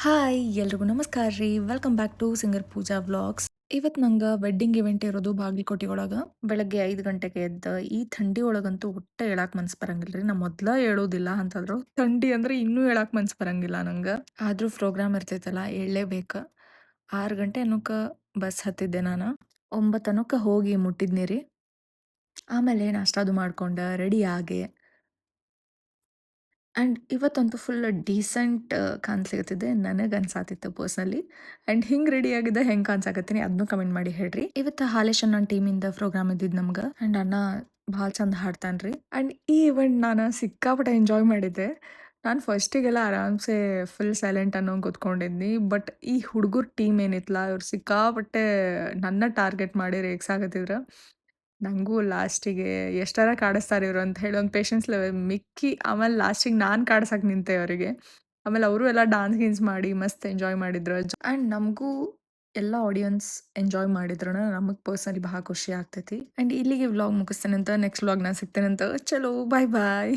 Hi ಎಲ್ರಿಗೂ ನಮಸ್ಕಾರ ರೀ welcome back to singer Pooja vlogs. ಇವತ್ತು ನಂಗೆ ವೆಡ್ಡಿಂಗ್ ಇವೆಂಟ್ ಇರೋದು ಬಾಗಲಕೋಟೆ ಒಳಗೆ. ಬೆಳಗ್ಗೆ 5 ಗಂಟೆಗೆ ಎದ್ದ ಈ ಥಂಡಿ ಒಳಗಂತೂ ಒಟ್ಟ ಹೇಳಕ್ ಮನ್ಸು ಬರಂಗಿಲ್ಲ ರೀ. ನಾ ಮೊದ್ಲ ಹೇಳೋದಿಲ್ಲ ಅಂತಂದ್ರು ಥಂಡಿ ಅಂದ್ರೆ ಇನ್ನೂ ಹೇಳಕ್ ಮನ್ಸು ಬರಂಗಿಲ್ಲ ನಂಗೆ. ಆದ್ರೂ ಪ್ರೋಗ್ರಾಮ್ ಇರ್ತೈತಲ್ಲ ಹೇಳಲೇಬೇಕು. 6 ಗಂಟೆ ಅನ್ನೋಕೆ ಬಸ್ ಹತ್ತಿದ್ದೆ ನಾನು. 9 ಅನ್ನೋಕೆ ಹೋಗಿ ಮುಟ್ಟಿದ್ನಿ ರೀ. ಆಮೇಲೆ ನಾಷ್ಟಾದು ಮಾಡ್ಕೊಂಡು ರೆಡಿ ಆಗಿ ಆ್ಯಂಡ್ ಇವತ್ತಂತೂ ಫುಲ್ ಡೀಸೆಂಟ್ ಕಾಣಿಸ್ಲಿಕತ್ತಿದ್ದೆ ನನಗೆ ಅನ್ಸಾತಿತ್ತು ಪರ್ಸ್ನಲಿ. ಆ್ಯಂಡ್ ಹಿಂಗೆ ರೆಡಿ ಆಗಿದ್ದೆ ಹೆಂಗೆ ಕಾಣಿಸಾಕತ್ತೀನಿ ಅದನ್ನು ಕಮೆಂಟ್ ಮಾಡಿ ಹೇಳ್ರಿ. ಇವತ್ತು ಹಾಲೇಶ್ ನನ್ನ ಟೀಮಿಂದ ಪ್ರೋಗ್ರಾಮ್ ಇದ್ದಿದ್ದು ನಮ್ಗೆ. ಆ್ಯಂಡ್ ಅಣ್ಣ ಭಾಳ ಚಂದ ಹಾಡ್ತಾನೆ ರೀ. ಆ್ಯಂಡ್ ಈ ಇವೆಂಟ್ ನಾನು ಸಿಕ್ಕಾಪಟ್ಟೆ ಎಂಜಾಯ್ ಮಾಡಿದ್ದೆ. ನಾನು ಫಸ್ಟಿಗೆಲ್ಲ ಆರಾಮ್ಸೆ ಫುಲ್ ಸೈಲೆಂಟ್ ಅನ್ನೋ ಕೂತ್ಕೊಂಡಿದ್ನಿ. ಬಟ್ ಈ ಹುಡುಗರ ಟೀಮ್ ಏನಿತ್ತಲ್ಲ ಇವ್ರು ಸಿಕ್ಕಾಪಟ್ಟೆ ನನ್ನ ಟಾರ್ಗೆಟ್ ಮಾಡಿ ರೇಗ್ಸಾಕತ್ತಿದ್ರು. ನಂಗೂ ಲಾಸ್ಟಿಗೆ ಎಷ್ಟರ ಕಾಡಿಸ್ತಾರೆ ಇವ್ರು ಅಂತ ಹೇಳಿ ಒಂದು ಪೇಷನ್ಸ್ ಲೆವೆಲ್ ಮಿಕ್ಕಿ ಆಮೇಲೆ ಲಾಸ್ಟಿಗೆ ನಾನು ಕಾಡ್ಸಕ್ಕೆ ನಿಂತೆ ಅವರಿಗೆ. ಆಮೇಲೆ ಅವರು ಎಲ್ಲ ಡಾನ್ಸ್ ಗೀನ್ಸ್ ಮಾಡಿ ಮಸ್ತ್ ಎಂಜಾಯ್ ಮಾಡಿದ್ರು. ಆ್ಯಂಡ್ ನಮಗೂ ಎಲ್ಲ ಆಡಿಯನ್ಸ್ ಎಂಜಾಯ್ ಮಾಡಿದ್ರನ ನಮಗೆ ಪರ್ಸನಲಿ ಭಾಳ ಖುಷಿ ಆಗ್ತೈತಿ. ಆ್ಯಂಡ್ ಇಲ್ಲಿಗೆ ವ್ಲಾಗ್ ಮುಗಿಸ್ತೇನೆ ಅಂತ ನೆಕ್ಸ್ಟ್ ವ್ಲಾಗ್ ನಾನು ಸಿಗ್ತೇನೆ ಅಂತ ಚಲೋ ಬಾಯ್ ಬಾಯ್.